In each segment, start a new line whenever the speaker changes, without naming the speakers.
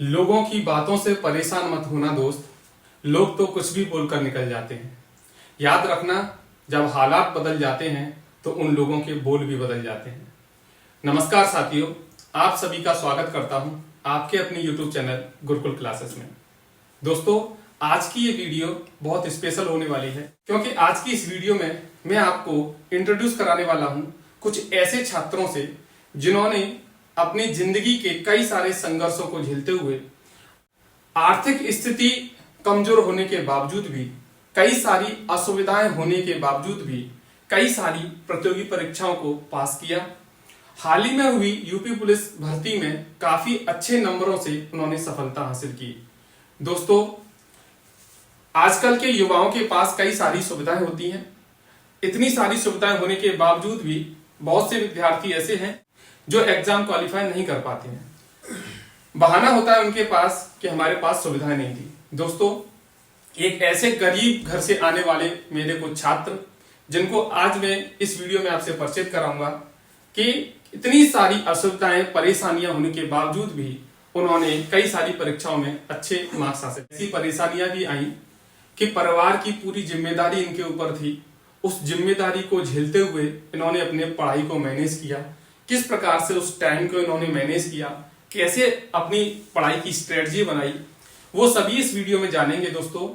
लोगों की बातों से परेशान मत होना दोस्त। लोग तो कुछ भी बोलकर निकल जाते हैं। याद रखना, जब हालात बदल जाते हैं तो उन लोगों के बोल भी बदल जाते हैं। नमस्कार साथियों, आप सभी का स्वागत करता हूं आपके अपने YouTube चैनल गुरुकुल क्लासेस में। दोस्तों, आज की ये वीडियो बहुत स्पेशल होने वाली है, क्योंकि आज की इस वीडियो में मैं आपको इंट्रोड्यूस कराने वाला हूं कुछ ऐसे छात्रों से जिन्होंने अपनी जिंदगी के कई सारे संघर्षों को झेलते हुए आर्थिक स्थिति कमजोर होने के बावजूद भी, कई सारी असुविधाएं होने के बावजूद भी कई सारी प्रतियोगी परीक्षाओं को पास किया। हाल ही में हुई यूपी पुलिस भर्ती में काफी अच्छे नंबरों से उन्होंने सफलता हासिल की। दोस्तों, आजकल के युवाओं के पास कई सारी सुविधाएं होती हैं। इतनी सारी सुविधाएं होने के बावजूद भी बहुत से विद्यार्थी ऐसे हैं जो एग्जाम क्वालिफाई नहीं कर पाते हैं। बहाना होता है उनके पास कि हमारे पास सुविधाएं नहीं थी। दोस्तों, एक ऐसे गरीब घर से आने वाले मेरे कुछ छात्र, जिनको आज मैं इस वीडियो में आपसे परिचित कराऊंगा कि इतनी सारी असुविधाएं, परेशानियां होने के बावजूद भी उन्होंने कई सारी परीक्षाओं में अच्छे मार्क्स हासिल। ऐसी परेशानियां भी आई कि परिवार की पूरी जिम्मेदारी इनके ऊपर थी। उस जिम्मेदारी को झेलते हुए इन्होंने अपने पढ़ाई को मैनेज किया। किस प्रकार से उस टाइम को इन्होंने मैनेज किया, कैसे अपनी पढ़ाई की स्ट्रेटजी बनाई, वो सभी इस वीडियो में जानेंगे। दोस्तों,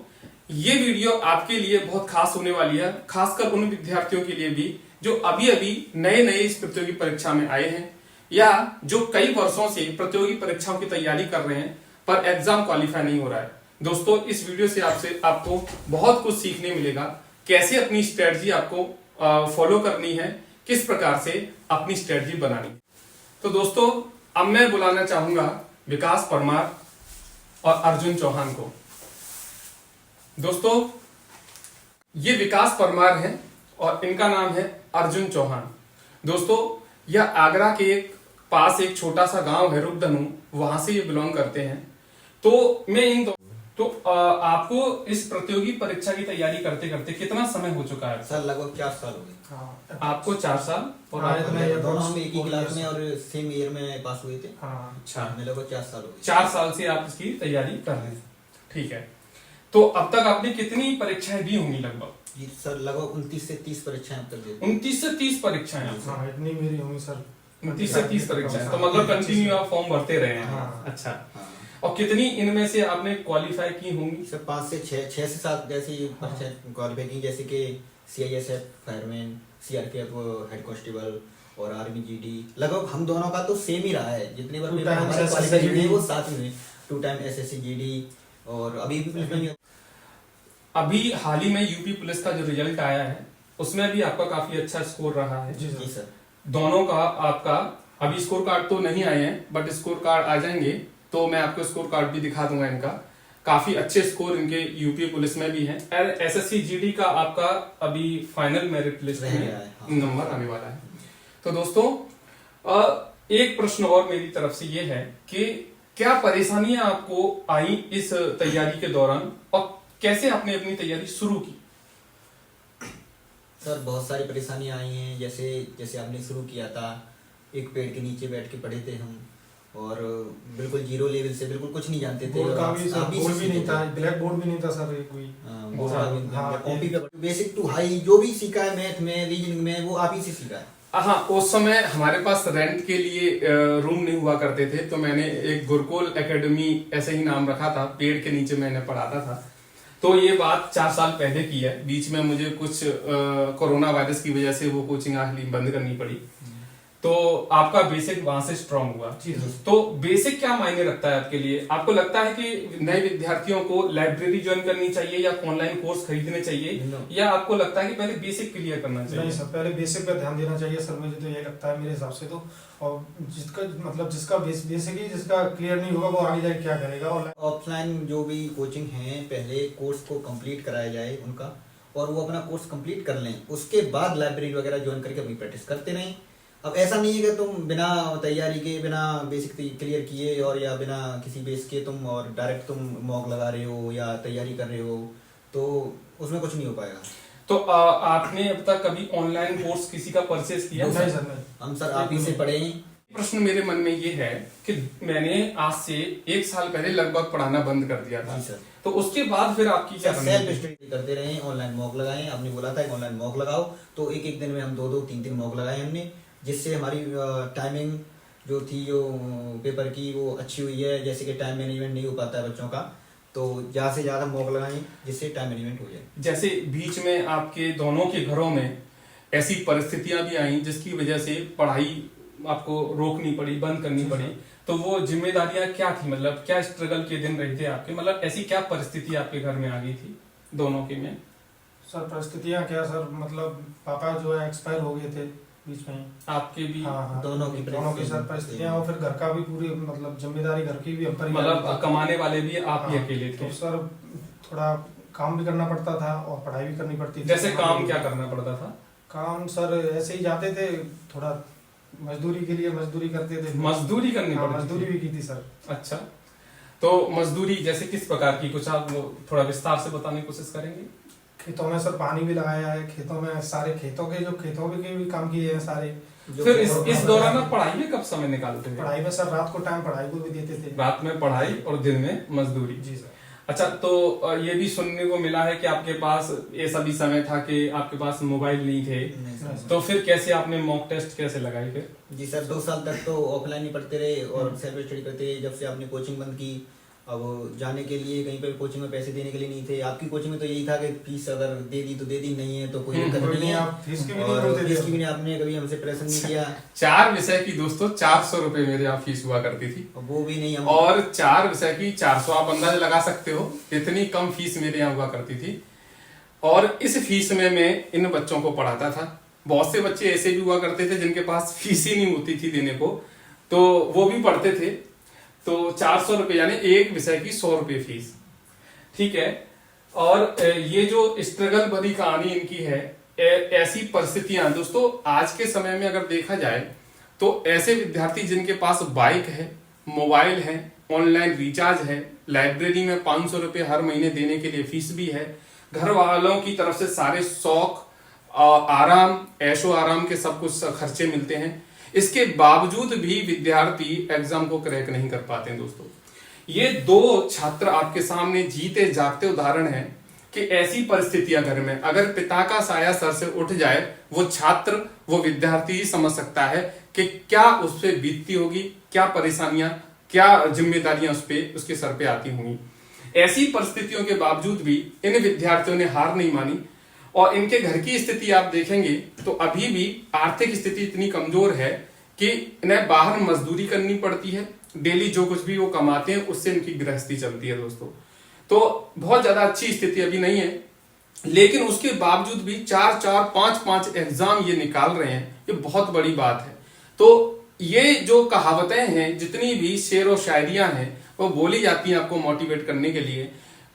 ये वीडियो आपके लिए बहुत खास होने वाली है, खासकर उन विद्यार्थियों के लिए भी जो अभी अभी नए नए इस प्रतियोगी परीक्षा में आए हैं, या जो कई वर्षों से प्रतियोगी परीक्षाओं की तैयारी कर रहे हैं पर एग्जाम क्वालिफाई नहीं हो रहा है। दोस्तों, इस वीडियो से आपको बहुत कुछ सीखने मिलेगा। कैसे अपनी स्ट्रेटजी आपको फॉलो करनी है, किस प्रकार से अपनी स्ट्रेटजी बनानी है। तो दोस्तों, अब मैं बुलाना चाहूंगा विकास परमार और अर्जुन चौहान को। दोस्तों, ये विकास परमार हैं और इनका नाम है अर्जुन चौहान। दोस्तों, यह आगरा के पास एक छोटा सा गांव है रुपधनु, वहां से ये बिलोंग करते हैं। तो मैं आपको इस प्रतियोगी परीक्षा की तैयारी करते करते कितना समय हो चुका है?
सर लगभग 4 साल हो गए।
हाँ, आपको 4 साल और
दोनों हम एक ही क्लास में और सेम ईयर में पास हुए थे।
हाँ, अच्छा,
मेरे लगभग 4 साल हो गए।
4 साल से आप इसकी तैयारी कर रहे हैं। ठीक है, तो अब तक आपने कितनी परीक्षाएं दी होंगी? लगभग
जी सर, लगभग 29 से 30 परीक्षाएं अब तक दी।
29 से 30 परीक्षाएं।
हाँ, इतनी मेरी होंगी सर।
29 से 30 परीक्षाएं, तो मतलब कंटिन्यू आप फॉर्म भरते रहे हैं।
हाँ।
अच्छा,
हाँ।
और कितनी इनमें से आपने क्वालिफाई की होंगी?
सर 5 से 6 से 7 जैसी परीक्षाएं क्वालिफाई की, जैसे कि CISF fireman, CRPF head constable और आर्मी GD। लगभग हम दोनों का तो सेम ही रहा है। जितनी बार हमारे क्वालिफाई हुए वो साथ में 2 टाइम SSC GD और अभी भी
अभी हाल ही में यूपी पुलिस का जो रिजल्ट आया है उसमें भी आपका काफी अच्छा स्कोर रहा है।
जी सर।
दोनों का आपका अभी स्कोर कार्ड तो नहीं आए हैं, बट स्कोर कार्ड आ जाएंगे तो मैं आपको स्कोर कार्ड भी दिखा दूंगा। इनका काफी अच्छे स्कोर इनके यूपी पुलिस में भी हैं। SSC GD का आपका अभी फाइनल मेरिट लिस्ट में नंबर आने वाला है। तो दोस्तों, एक प्रश्न और मेरी तरफ से ये है कि क्या परेशानियां आपको आई इस तैयारी के दौरान और कैसे आपने अपनी तैयारी शुरू की?
सर बहुत सारी परेशानियां आई हैं। जैसे आपने शुरू किया था, एक पेड़ के नीचे बैठ के पढ़े थे हम, और बिल्कुल जीरो लेवल से बिल्कुल कुछ नहीं जानते थे।
बोर्ड का भी सर, बोर्ड भी नहीं था, ब्लैक बोर्ड भी नहीं था सर कोई।
कॉपी पे बेसिक टू हाई जो भी सीखा है, मैथ में, रीजनिंग में, वो आप ही से सीखा है।
हाँ, उस समय हमारे पास रेंट के लिए रूम नहीं हुआ करते थे, तो मैंने एक गुरुकुल एकेडमी ऐसे ही नाम रखा था, पेड़ के नीचे मैंने पढ़ाता था। तो ये बात 4 साल पहले की है। बीच में मुझे कुछ कोरोना वायरस की वजह से वो कोचिंग बंद करनी पड़ी, तो आपका बेसिक वहां से स्ट्रांग हुआ। तो बेसिक क्या मायने रखता है आपके लिए? आपको लगता है कि नए विद्यार्थियों को लाइब्रेरी ज्वाइन करनी चाहिए या ऑनलाइन कोर्स खरीदने चाहिए, या आपको लगता है कि पहले बेसिक क्लियर करना चाहिए?
नहीं सर, पहले बेसिक पे ध्यान देना चाहिए सर, मुझे तो ये लगता है मेरे हिसाब से तो। और जिसका बेसिक ही जिसका क्लियर नहीं होगा वो आगे जाके क्या करेगा?
ऑफलाइन जो भी कोचिंग है, पहले कोर्स को कंप्लीट कराया जाए उनका, और वो अपना कोर्स कंप्लीट कर लें, उसके बाद लाइब्रेरी वगैरह ज्वाइन करके अपनी प्रैक्टिस करते रहें। अब ऐसा नहीं है कि तुम बिना तैयारी के, बिना बेसिक क्लियर किए और या बिना किसी बेस के तुम और डायरेक्ट तुम मॉक लगा रहे हो या तैयारी कर रहे हो, तो उसमें कुछ नहीं हो पाएगा।
तो आपने अब तक कभी ऑनलाइन कोर्स किसी का परचेज किया?
नहीं सर, नहीं।
हम सर आप ही से पढ़े,
प्रश्न मेरे मन में ये है कि मैंने आज से 1 साल पहले लगभग पढ़ाना बंद कर दिया था,
जी सर।
तो उसके बाद फिर आपकी क्या
सेल्फ
रणनीति?
स्टडी करते रहे, ऑनलाइन मॉक लगाए। आपने बोला था ऑनलाइन मॉक लगाओ, तो एक एक दिन में हम 2-2 3-3 मॉक लगाए हमने, जिससे हमारी टाइमिंग जो थी जो पेपर की वो अच्छी हुई है। जैसे कि टाइम मैनेजमेंट नहीं हो पाता है बच्चों का, तो ज्यादा से ज्यादा मॉक लगाएं जिससे टाइम मैनेजमेंट हो जाए।
जैसे बीच में आपके दोनों के घरों में ऐसी परिस्थितियां भी आई जिसकी वजह से पढ़ाई आपको रोकनी पड़ी, बंद करनी पड़ी, तो वो जिम्मेदारियां क्या थी? मतलब क्या स्ट्रगल के दिन रहे थे आपके? मतलब ऐसी क्या परिस्थिति आपके घर में आ गई थी दोनों के में?
सर परिस्थितियाँ क्या सर, मतलब पापा जो है एक्सपायर हो गए थे बीच में ही।
आपके भी?
हाँ,
दोनों की
सर परिस्थितियाँ, और फिर घर का भी पूरी मतलब जिम्मेदारी घर की भी हम पर ही
मतलब कमाने वाले भी आप ही
हाँ,
अकेले थे?
तो सर थोड़ा काम भी करना पड़ता था और पढ़ाई भी करनी पड़ती थी।
जैसे काम क्या करना पड़ता था?
काम सर ऐसे ही जाते थे, थोड़ा मजदूरी के लिए मजदूरी करते थे।
मजदूरी करनी
हाँ,
पड़ती
मजदूरी
थी?
भी की थी सर।
अच्छा, तो मजदूरी जैसे किस प्रकार की, कुछ आप थोड़ा विस्तार से बताने की कोशिश करेंगे?
खेतों में सर पानी भी लगाया है, खेतों में सारे खेतों के भी काम किए हैं सारे।
फिर इस दौरान आप पढ़ाई में कब समय निकालते थे?
पढ़ाई में सर रात को टाइम पढ़ाई को भी देते थे।
रात में पढ़ाई और दिन में मजदूरी?
जी सर।
अच्छा, तो ये भी सुनने को मिला है कि आपके पास ये सभी समय था कि आपके पास मोबाइल नहीं थे,
नहीं सर।
तो फिर कैसे आपने मॉक टेस्ट कैसे लगाई फिर?
जी सर, 2 साल तक तो ऑफलाइन ही पढ़ते रहे और सेल्फ स्टडी करते रहे। जब से आपने कोचिंग बंद की, अब जाने के लिए कहीं पे कोचिंग में पैसे देने के लिए नहीं थे। आपकी कोचिंग में तो यही था कि फीस अगर दे दी तो दे दी, नहीं है तो कोई दिक्कत
कोई
नहीं
नहीं,
है।
आप फीस की भी नहीं
और
बोलते थे।
फीस की भी नहीं, आपने कभी हमसे प्रेशर नहीं किया।
4 विषय की दोस्तों 400 रुपए मेरे यहाँ फीस हुआ करती थी,
और वो भी नहीं हम।
और 4 विषय की 400, आप अंदाजा लगा सकते हो इतनी कम फीस मेरे यहाँ हुआ करती थी। और इस फीस में मैं इन बच्चों को पढ़ाता था। बहुत से बच्चे ऐसे भी हुआ करते थे जिनके पास फीस ही नहीं होती थी देने को, तो वो भी पढ़ते थे। तो 400 रुपए यानी एक विषय की 100 रुपए फीस, ठीक है। और ये जो स्ट्रगल भरी कहानी इनकी है, ऐसी परिस्थितियां दोस्तों आज के समय में अगर देखा जाए तो ऐसे विद्यार्थी जिनके पास बाइक है, मोबाइल है, ऑनलाइन रिचार्ज है, लाइब्रेरी में 500 रुपए हर महीने देने के लिए फीस भी है, घर वालों की तरफ से सारे शौक, आराम, ऐशो आराम के सब कुछ खर्चे मिलते हैं, इसके बावजूद भी विद्यार्थी एग्जाम को क्रैक नहीं कर पाते हैं दोस्तों। ये 2 छात्र आपके सामने जीते जागते उदाहरण हैं कि ऐसी परिस्थितियां घर में अगर पिता का साया सर से उठ जाए, वो छात्र, वो विद्यार्थी ही समझ सकता है कि क्या उस पर बीतती होगी, क्या परेशानियां, क्या जिम्मेदारियां उसके सर पे आती होंगी। ऐसी परिस्थितियों के बावजूद भी इन विद्यार्थियों ने हार नहीं मानी, और इनके घर की स्थिति आप देखेंगे तो अभी भी आर्थिक स्थिति इतनी कमजोर है कि इन्हें बाहर मजदूरी करनी पड़ती है। डेली जो कुछ भी वो कमाते हैं उससे इनकी गृहस्थी चलती है दोस्तों। तो बहुत ज्यादा अच्छी स्थिति अभी नहीं है, लेकिन उसके बावजूद भी 4-4, 5-5 एग्जाम ये निकाल रहे हैं, ये बहुत बड़ी बात है। तो ये जो कहावतें हैं, जितनी भी शेर और शायरियां हैं, वो बोली जाती हैं आपको मोटिवेट करने के लिए,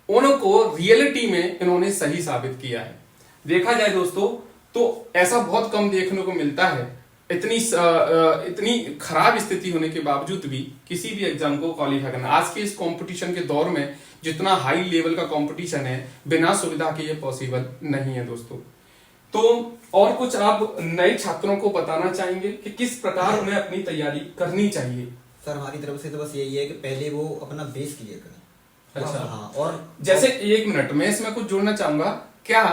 उनको रियलिटी में इन्होंने सही साबित किया है। देखा जाए दोस्तों तो ऐसा बहुत कम देखने को मिलता है। इतनी खराब स्थिति होने के बावजूद भी किसी भी एग्जाम को क्वालिफाई करना, आज के इस कंपटीशन के दौर में जितना हाई लेवल का कंपटीशन है, बिना सुविधा के ये पॉसिबल नहीं है दोस्तों। तो और कुछ आप नए छात्रों को बताना चाहेंगे कि किस प्रकार उन्हें अपनी तैयारी करनी चाहिए?
सर हमारी तरफ से तो बस यही है कि पहले वो अपना बेस क्लियर करें।
अच्छा,
हाँ। और
जैसे 1 मिनट में इसमें कुछ जोड़ना चाहूंगा। क्या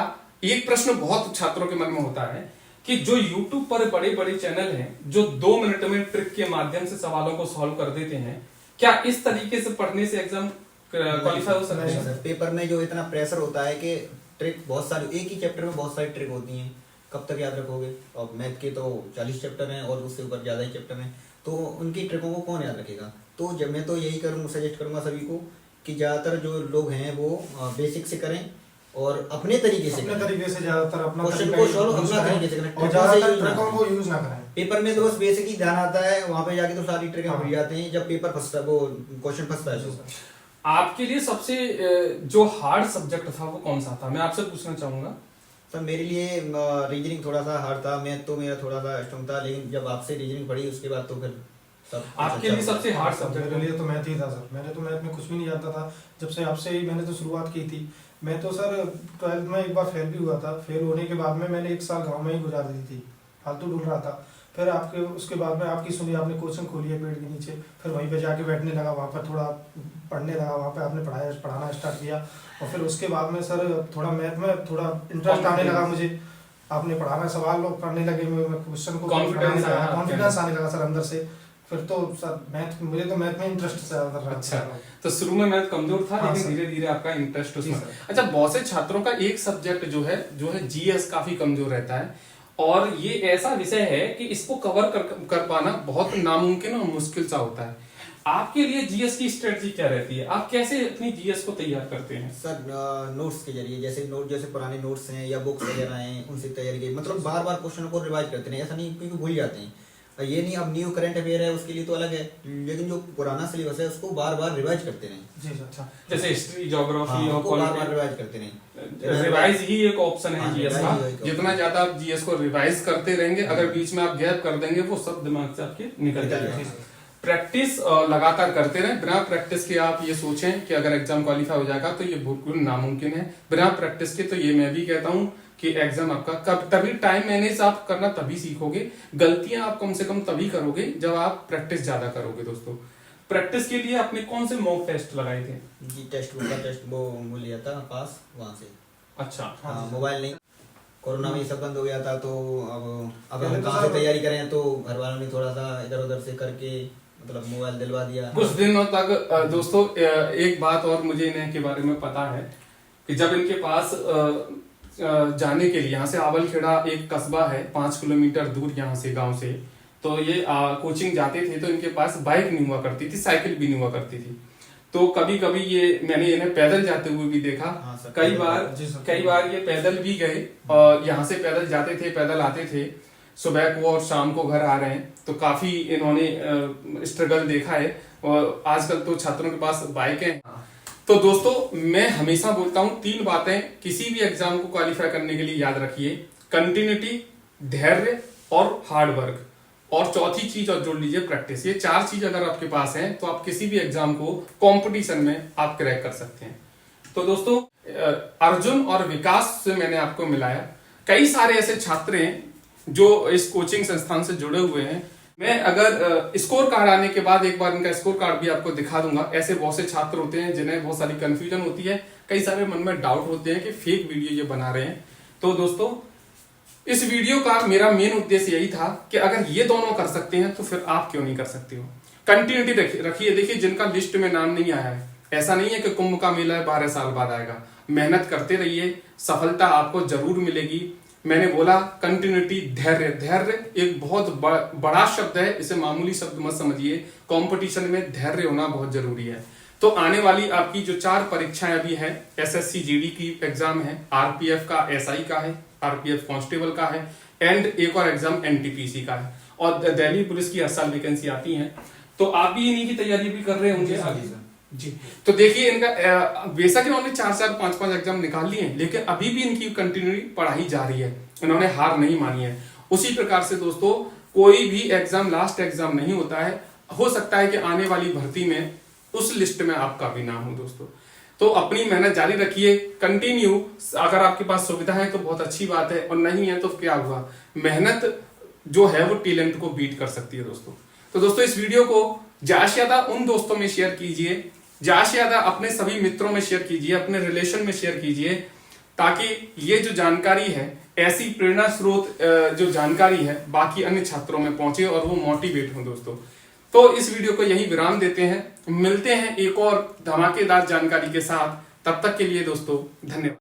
एक प्रश्न बहुत छात्रों के मन में होता है कि जो YouTube पर बड़े बड़े चैनल हैं, जो 2 मिनट में ट्रिक के माध्यम से सवालों को सॉल्व कर देते हैं, क्या इस तरीके से पढ़ने से एग्जाम क्वालिफाई हो सकते हैं?
पेपर में जो इतना प्रेशर होता है कि ट्रिक बहुत सारी, एक ही चैप्टर में बहुत सारी ट्रिक होती हैं, कब तक याद रखोगे? और मैथ के तो 40 चैप्टर हैं और उससे ऊपर ज्यादा ही चैप्टर हैं, तो उनकी ट्रिकों को कौन याद रखेगा? तो जब मैं तो यही सजेस्ट करूंगा सभी को कि ज्यादातर जो लोग हैं वो बेसिक से करें और अपने तरीके से
ज्यादातर अपना
क्वेश्चन को सॉल्व अपना तरीके से करें,
और ज्यादातर ट्रिकों को यूज ना करें।
पेपर में तो बस बेसिक ही ध्यान आता है, वहां पे जाके तो सारी ट्रिक भूल जाते हैं जब पेपर फंसता है, वो क्वेश्चन फंसता है। तो
आपके लिए सबसे जो हार्ड सब्जेक्ट था वो कौन सा था, मैं आपसे पूछना चाहूंगा।
सर मेरे लिए रीजनिंग थोड़ा सा हार्ड था, मैथ तो मेरा थोड़ा सा स्ट्रॉन्ग था, लेकिन जब आपसे रीजनिंग पढ़ी उसके बाद तो फिर सब
आपके लिए सबसे हार्ड सब्जेक्ट?
मेरे लिए तो मैथ ही था सर। मैंने तो मैथ में कुछ भी नहीं जानता था, जब से आपसे ही मैंने तो शुरुआत की थी। मैं तो सर 12th में एक बार फेल भी हुआ था। फेल होने के बाद में मैंने 1 साल गांव में ही गुजार दी थी, फालतू ढूंढ रहा था। फिर आपके उसके बाद में आपकी सुनी, आपने कोचिंग खोली है पेड़ के नीचे, फिर वहीं पे जाके बैठने लगा, वहाँ पर थोड़ा पढ़ने लगा, वहाँ पे आपने पढ़ाना स्टार्ट किया। और फिर उसके बाद में सर थोड़ा मैथ में थोड़ा इंटरेस्ट आने लगा मुझे, आपने पढ़ाना, सवाल करने लगे, मैं क्वेश्चन को कॉन्फिडेंस आने लगा सर अंदर से। फिर तो सर मैथ, मुझे तो मैथ में इंटरेस्ट ज्यादा रहा।
अच्छा, तो शुरू में मैथ कमजोर था,
हाँ,
लेकिन धीरे धीरे आपका इंटरेस्ट उसमें। अच्छा, बहुत से छात्रों का एक सब्जेक्ट जो है जीएस काफी कमजोर रहता है, और ये ऐसा विषय है कि इसको कवर कर पाना बहुत नामुमकिन और मुश्किल सा होता है। आपके लिए जीएस की स्ट्रेटजी क्या रहती है? आप कैसे अपनी जीएस को तैयार करते हैं?
सर नोट्स के जरिए, जैसे पुराने नोट्स हैं या बुक्स वगैरह हैं, उनसे तैयारी की, मतलब बार बार क्वेश्चन को रिवाइज करते हैं। ऐसा नहीं क्योंकि भूल जाते हैं, ये नहीं अब न्यू करंट अफेयर है उसके लिए तो अलग है, लेकिन जो पुराना सिलेबस है उसको बार बार रिवाइज करते रहें।
जी अच्छा,
जैसे हिस्ट्री, ज्योग्राफी और
बार बार रिवाइज करते रहें।
रिवाइज ही एक ऑप्शन है जीएस का। जितना ज्यादा आप जीएस को रिवाइज करते रहेंगे, अगर बीच में आप गैप कर देंगे, वो सब दिमाग से आपके निकल जाएगा। प्रैक्टिस लगातार करते रहें। बिना प्रैक्टिस के आप ये सोचें कि अगर एग्जाम क्वालिफाई हो जाएगा तो ये बिल्कुल नामुमकिन है। बिना प्रैक्टिस के तो ये मैं भी कहता हूँ कि एग्जाम आपका कब, तभी टाइम मैनेज आप करना तभी सीखोगे। गलतियां आप कम से कम तभी करोगे जब आप प्रैक्टिस ज्यादा करोगे। दोस्तों, प्रैक्टिस के लिए आपने कौन से मॉक टेस्ट लगाए थे?
जी टेस्ट वो लिया था पास वहां से।
अच्छा,
हाँ, मोबाइल नहीं, कोरोना में ये सब बंद हो गया था, तो अब हम कहाँ से तैयारी करें, तो घर वालों ने थोड़ा सा इधर उधर से करके मतलब मोबाइल दिलवा दिया
कुछ दिनों तक। दोस्तों, एक बात और मुझे इनके बारे में पता है कि जब इनके पास जाने के लिए, यहाँ से आवलखेड़ा एक कस्बा है 5 किलोमीटर दूर यहाँ से, गांव से, तो ये कोचिंग जाते थे, तो इनके पास बाइक नहीं हुआ करती थी, साइकिल भी नहीं हुआ करती थी। तो कभी कभी ये मैंने इन्हें पैदल जाते हुए भी देखा। कई बार ये पैदल भी गए, और यहाँ से पैदल जाते थे, पैदल आते थे सुबह को, और शाम को घर आ रहे हैं। तो काफी इन्होंने स्ट्रगल देखा है, और आजकल तो छात्रों के पास बाइक है। तो दोस्तों, मैं हमेशा बोलता हूं 3 बातें किसी भी एग्जाम को क्वालिफाई करने के लिए याद रखिए: कंटिन्यूटी, धैर्य और हार्ड वर्क, और चौथी चीज और जोड़ लीजिए प्रैक्टिस। ये 4 चीज अगर आपके पास हैं तो आप किसी भी एग्जाम को कंपटीशन में आप क्रैक कर सकते हैं। तो दोस्तों, अर्जुन और विकास से मैंने आपको मिलाया। कई सारे ऐसे छात्र हैं जो इस कोचिंग संस्थान से जुड़े हुए हैं। मैं अगर स्कोर कार्ड आने के बाद एक बार इनका स्कोर कार्ड भी आपको दिखा दूंगा। ऐसे बहुत से छात्र होते हैं जिन्हें बहुत सारी कंफ्यूजन होती है, कई सारे मन में डाउट होते हैं कि फेक वीडियो ये बना रहे हैं। तो दोस्तों, इस वीडियो का मेरा मेन उद्देश्य यही था कि अगर ये दोनों कर सकते हैं तो फिर आप क्यों नहीं कर सकते हो। कंटिन्यूटी रखिए। देखिए, जिनका लिस्ट में नाम नहीं आया है, ऐसा नहीं है कि कुंभ का मेला है 12 साल बाद आएगा। मेहनत करते रहिए, सफलता आपको जरूर मिलेगी। मैंने बोला कंटिन्यूटी, धैर्य। धैर्य एक बहुत बड़ा शब्द है, इसे मामूली शब्द मत समझिए। कंपटीशन में धैर्य होना बहुत जरूरी है। तो आने वाली आपकी जो 4 परीक्षाएं अभी है, एसएससी जीडी की एग्जाम है, आरपीएफ का, एसआई का है, आरपीएफ कांस्टेबल का है, एंड एक और एग्जाम एनटीपीसी का है, और दिल्ली पुलिस की हर साल वैकेंसी आती है। तो आप भी इन्हीं की तैयारी भी कर रहे होंगे जी। तो देखिए, इनका बेशक इन्होंने 4-4, 5-5 एग्जाम निकाल लिए हैं, लेकिन अभी भी इनकी कंटिन्यूटी पढ़ाई जारी है, इन्होंने हार नहीं मानी है। उसी प्रकार से दोस्तों, कोई भी एग्जाम लास्ट एग्जाम नहीं होता है। हो सकता है कि आने वाली भर्ती में उस लिस्ट में आपका भी नाम हो। दोस्तों, तो अपनी मेहनत जारी रखिए, कंटिन्यू। अगर आपके पास सुविधा है तो बहुत अच्छी बात है, और नहीं है तो क्या हुआ, मेहनत जो है वो टैलेंट को बीट कर सकती है। तो दोस्तों, इस वीडियो को ज्यादा से ज्यादा उन दोस्तों में शेयर कीजिए, ज्यादा से ज्यादा अपने सभी मित्रों में शेयर कीजिए, अपने रिलेशन में शेयर कीजिए, ताकि ये जो जानकारी है, ऐसी प्रेरणा स्रोत जो जानकारी है, बाकी अन्य छात्रों में पहुंचे और वो मोटिवेट हो। दोस्तों, तो इस वीडियो को यही विराम देते हैं, मिलते हैं एक और धमाकेदार जानकारी के साथ। तब तक के लिए दोस्तों, धन्यवाद।